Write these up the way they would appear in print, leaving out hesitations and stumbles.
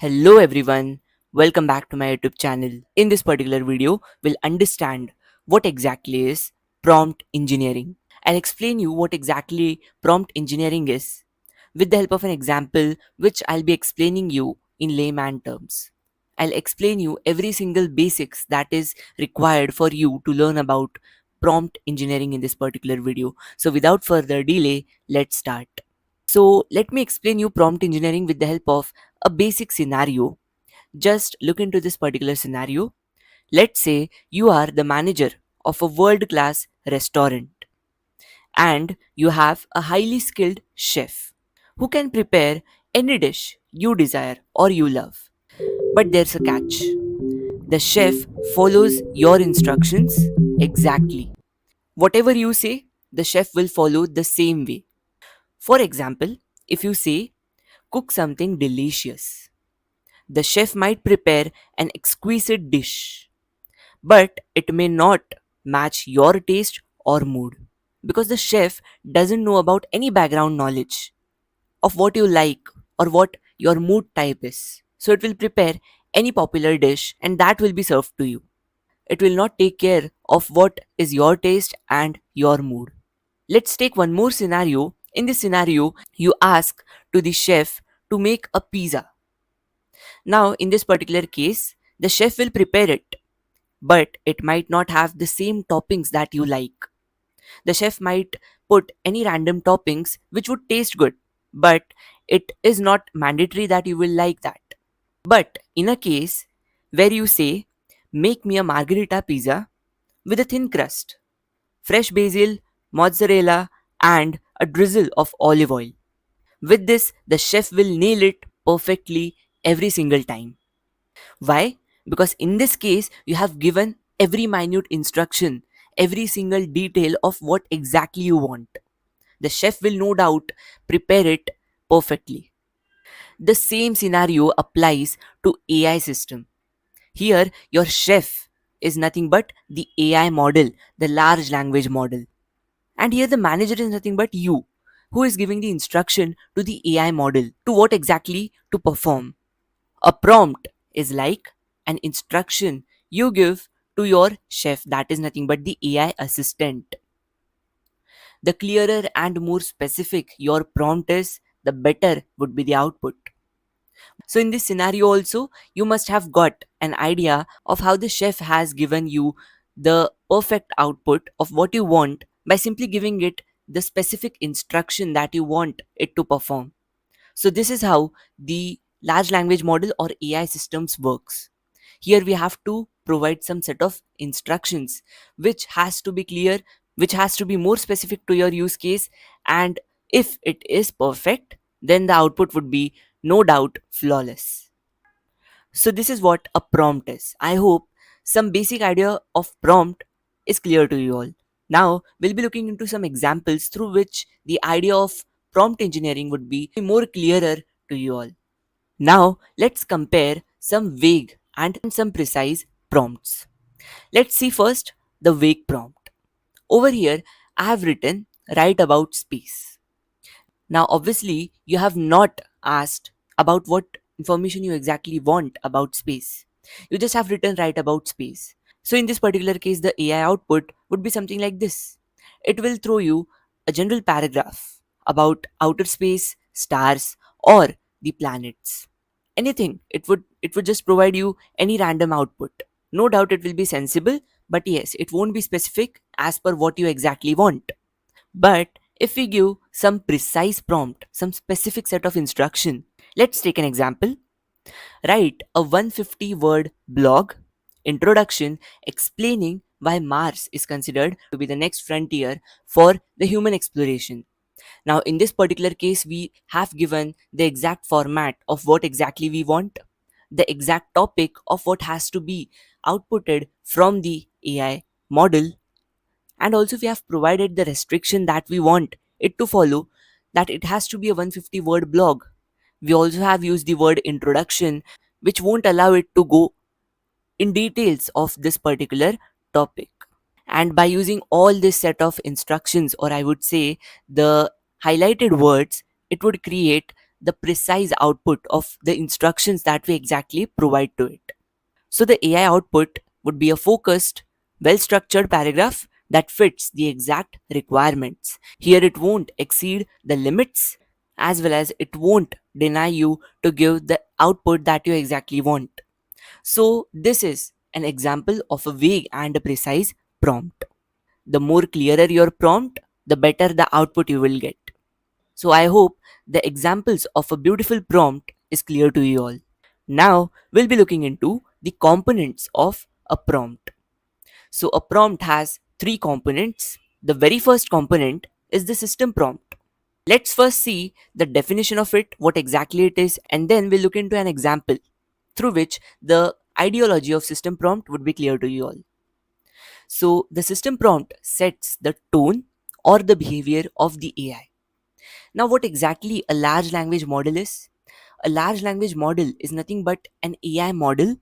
Hello everyone, welcome back to my YouTube channel. In this particular video, we'll understand what exactly is prompt engineering. I'll explain you what exactly prompt engineering is with the help of an example which I'll be explaining you in layman terms. I'll explain you every single basics that is required for you to learn about prompt engineering in this particular video. So without further delay, let's start. So let me explain you prompt engineering with the help of a basic scenario. Just look into this particular scenario. Let's say you are the manager of a world class restaurant and you have a highly skilled chef who can prepare any dish you desire or you love. But there's a catch. The chef follows your instructions exactly. Whatever you say, the chef will follow the same way. For example, if you say, cook something delicious, the chef might prepare an exquisite dish, but it may not match your taste or mood because the chef doesn't know about any background knowledge of what you like or what your mood type is. So it will prepare any popular dish and that will be served to you. It will not take care of what is your taste and your mood. Let's take one more scenario. In this scenario, you ask to the chef to make a pizza. Now, in this particular case, the chef will prepare it, but it might not have the same toppings that you like. The chef might put any random toppings which would taste good, but it is not mandatory that you will like that. But in a case where you say, make me a margherita pizza with a thin crust, fresh basil, mozzarella, and a drizzle of olive oil. With this, the chef will nail it perfectly every single time. Why? Because in this case, you have given every minute instruction, every single detail of what exactly you want. The chef will no doubt prepare it perfectly. The same scenario applies to AI system. Here, your chef is nothing but the AI model, the large language model. And here the manager is nothing but you, who is giving the instruction to the AI model to what exactly to perform. A prompt is like an instruction you give to your chef, that is nothing but the AI assistant. The clearer and more specific your prompt is, the better would be the output. So, in this scenario, also, you must have got an idea of how the chef has given you the perfect output of what you want by simply giving it the specific instruction that you want it to perform. So this is how the large language model or AI systems works. Here we have to provide some set of instructions which has to be clear, which has to be more specific to your use case, and if it is perfect, then the output would be no doubt flawless. So this is what a prompt is. I hope some basic idea of prompt is clear to you all. Now we'll be looking into some examples through which the idea of prompt engineering would be more clearer to you all. Now let's compare some vague and some precise prompts. Let's see first the vague prompt. Over here I have written write about space. Now, obviously, you have not asked about what information you exactly want about space. You just have written right about space. So, in this particular case, the AI output would be something like this. It will throw you a general paragraph about outer space, stars, or the planets. Anything. It would just provide you any random output. No doubt it will be sensible, but yes, it won't be specific as per what you exactly want. But if we give some precise prompt, some specific set of instruction, let's take an example. Write a 150 word blog introduction explaining why Mars is considered to be the next frontier for the human exploration. Now, in this particular case, we have given the exact format of what exactly we want, the exact topic of what has to be outputted from the AI model, and also we have provided the restriction that we want it to follow, that it has to be a 150 word blog. We also have used the word introduction, which won't allow it to go in details of this particular topic. And by using all this set of instructions, or I would say the highlighted words, it would create the precise output of the instructions that we exactly provide to it. So the AI output would be a focused, well structured paragraph that fits the exact requirements. Here it won't exceed the limits as well as it won't deny you to give the output that you exactly want. So this is an example of a vague and a precise prompt. The more clearer your prompt, the better the output you will get. So I hope the examples of a beautiful prompt is clear to you all. Now we'll be looking into the components of a prompt. So a prompt has three components. The very first component is the system prompt. Let's first see the definition of it, what exactly it is, and then we'll look into an example through which the ideology of system prompt would be clear to you all. So the system prompt sets the tone or the behavior of the AI. Now, what exactly a large language model is? A large language model is nothing but an AI model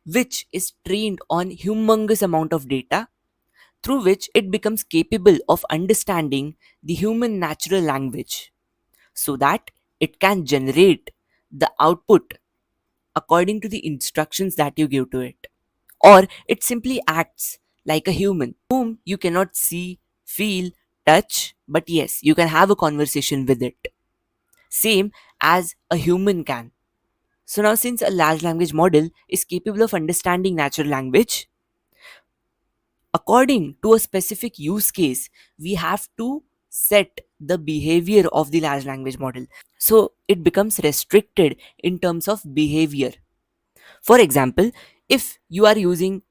which is trained on humongous amount of data through which it becomes capable of understanding the human natural language so that it can generate the output according to the instructions that you give to it. Or it simply acts like a human whom you cannot see, feel, touch, but yes, you can have a conversation with it. Same as a human can. So now, since a large language model is capable of understanding natural language, according to a specific use case, we have to set the behavior of the large language model. So it becomes restricted in terms of behavior. For example, if you are using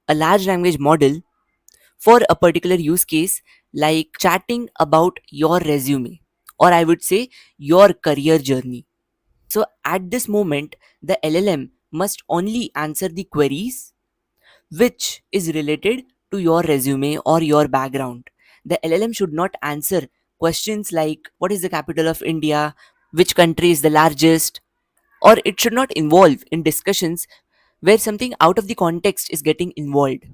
a large language model for a particular use case like chatting about your resume, or I would say your career journey. So at this moment, the LLM must only answer the queries which is related to your resume or your background. The LLM should not answer questions like what is the capital of India, which country is the largest, or it should not involve in discussions where something out of the context is getting involved.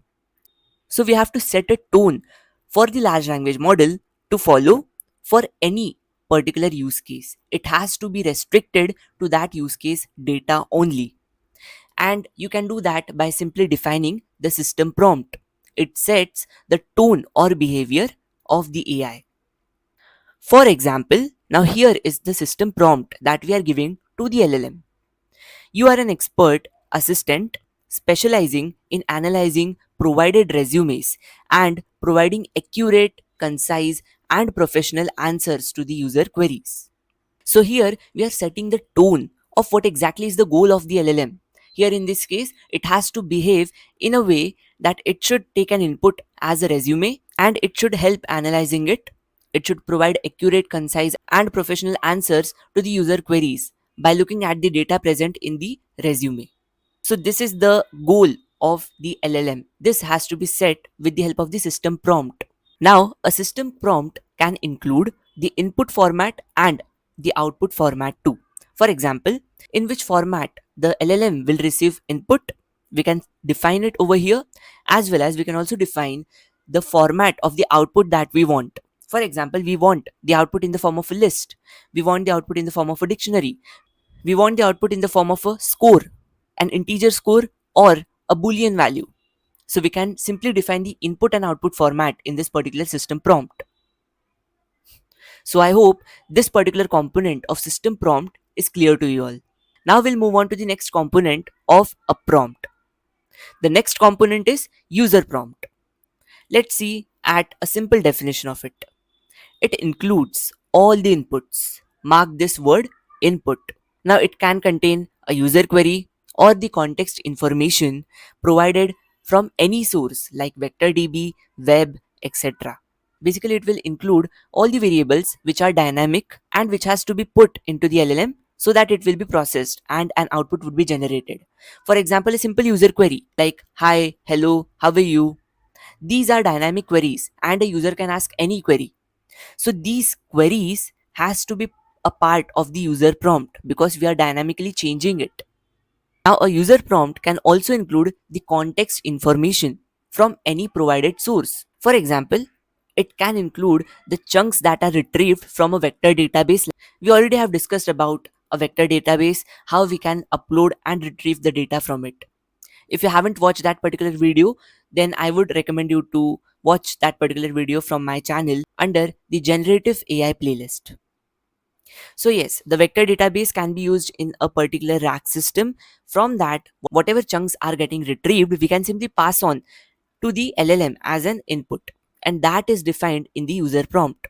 So we have to set a tone for the large language model to follow for any particular use case. It has to be restricted to that use case data only. And you can do that by simply defining the system prompt. It sets the tone or behavior of the AI. For example, now here is the system prompt that we are giving to the LLM. You are an expert assistant specializing in analyzing provided resumes and providing accurate, concise, and professional answers to the user queries. So, here we are setting the tone of what exactly is the goal of the LLM. Here, in this case, it has to behave in a way that it should take an input as a resume and it should help analyzing it. It should provide accurate, concise, and professional answers to the user queries by looking at the data present in the resume. So, this is the goal of the LLM. This has to be set with the help of the system prompt. Now, a system prompt can include the input format and the output format too. For example, in which format the LLM will receive input, we can define it over here, as well as we can also define the format of the output that we want. For example, we want the output in the form of a list, we want the output in the form of a dictionary, we want the output in the form of a score, an integer score, or a boolean value. So we can simply define the input and output format in this particular system prompt. So I hope this particular component of system prompt is clear to you all. Now we'll move on to the next component of a prompt. The next component is user prompt. Let's see at a simple definition of it. It includes all the inputs. Mark this word input. Now it can contain a user query or the context information provided from any source like VectorDB, web, etc. Basically, it will include all the variables which are dynamic and which has to be put into the LLM so that it will be processed and an output would be generated. For example, a simple user query like hi, hello, how are you? These are dynamic queries and a user can ask any query. So these queries has to be a part of the user prompt because we are dynamically changing it. Now a user prompt can also include the context information from any provided source. For example, It can include the chunks that are retrieved from a vector database. We already have discussed about a vector database, how we can upload and retrieve the data from it. If you haven't watched that particular video, then I would recommend you to watch that particular video from my channel under the generative AI playlist. So yes, the vector database can be used in a particular rack system. From that, whatever chunks are getting retrieved, we can simply pass on to the LLM as an input, and that is defined in the user prompt.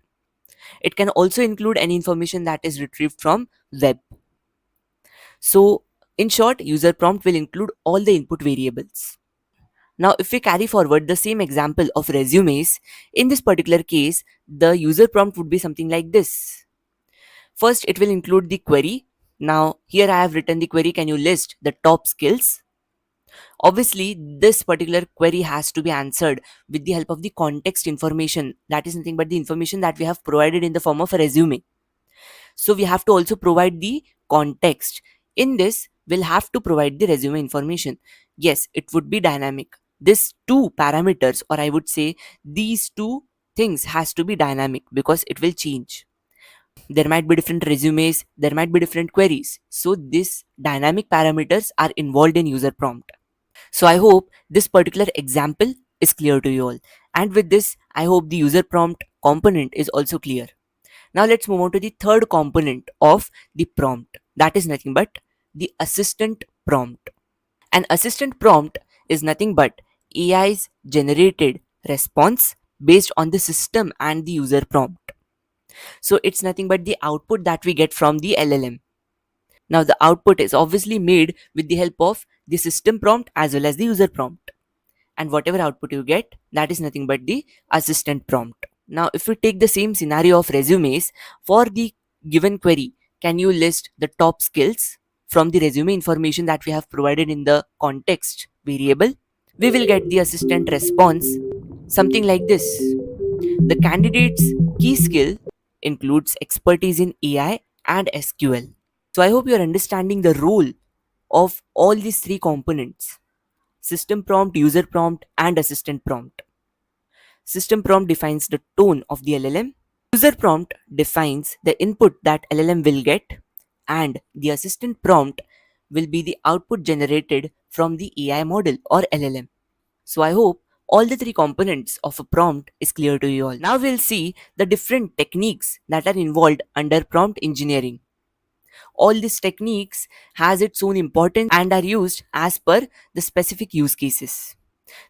It can also include any information that is retrieved from web. So in short, user prompt will include all the input variables. Now, if we carry forward the same example of resumes, in this particular case, the user prompt would be something like this. First, it will include the query. Now, here I have written the query, can you list the top skills? Obviously, this particular query has to be answered with the help of the context information. That is nothing but the information that we have provided in the form of a resume. So we have to also provide the context. In this, we'll have to provide the resume information. Yes, it would be dynamic. These two parameters, or I would say these two things, has to be dynamic because it will change. There might be different resumes, there might be different queries. So these dynamic parameters are involved in user prompt. So I hope this particular example is clear to you all. And with this, I hope the user prompt component is also clear. Now let's move on to the third component of the prompt. That is nothing but the assistant prompt. An assistant prompt is nothing but AI's generated response based on the system and the user prompt. So it's nothing but the output that we get from the LLM. Now the output is obviously made with the help of the system prompt as well as the user prompt. And whatever output you get, that is nothing but the assistant prompt. Now, if we take the same scenario of resumes, for the given query, can you list the top skills from the resume information that we have provided in the context variable? We will get the assistant response something like this. The candidate's key skill includes expertise in AI and SQL. So, I hope you are understanding the role of all these three components: system prompt, user prompt, and assistant prompt. System prompt defines the tone of the LLM. User prompt defines the input that LLM will get, and the assistant prompt will be the output generated from the AI model or LLM. So I hope all the three components of a prompt is clear to you all. Now we'll see the different techniques that are involved under prompt engineering. All these techniques has its own importance and are used as per the specific use cases.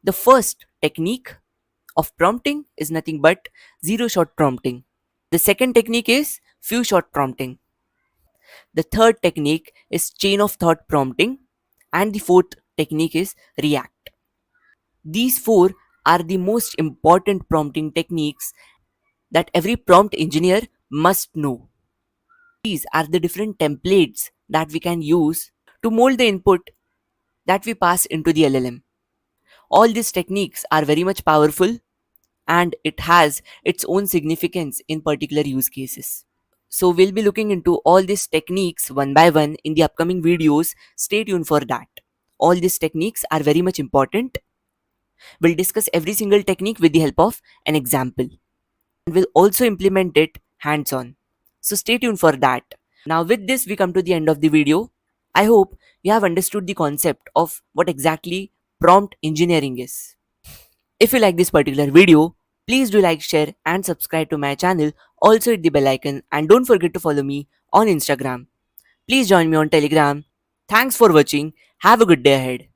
The first technique of prompting is nothing but zero shot prompting. The second technique is few shot prompting. The third technique is chain of thought prompting. And the fourth technique is react. These four are the most important prompting techniques that every prompt engineer must know. These are the different templates that we can use to mold the input that we pass into the LLM. All these techniques are very much powerful and it has its own significance in particular use cases. So we'll be looking into all these techniques one by one in the upcoming videos. Stay tuned for that. All these techniques are very much important. We'll discuss every single technique with the help of an example. And we'll also implement it hands-on. So stay tuned for that. Now with this we come to the end of the video. I hope you have understood the concept of what exactly prompt engineering is. If you like this particular video, please do like, share and subscribe to my channel. Also hit the bell icon and don't forget to follow me on Instagram. Please join me on Telegram. Thanks for watching. Have a good day ahead.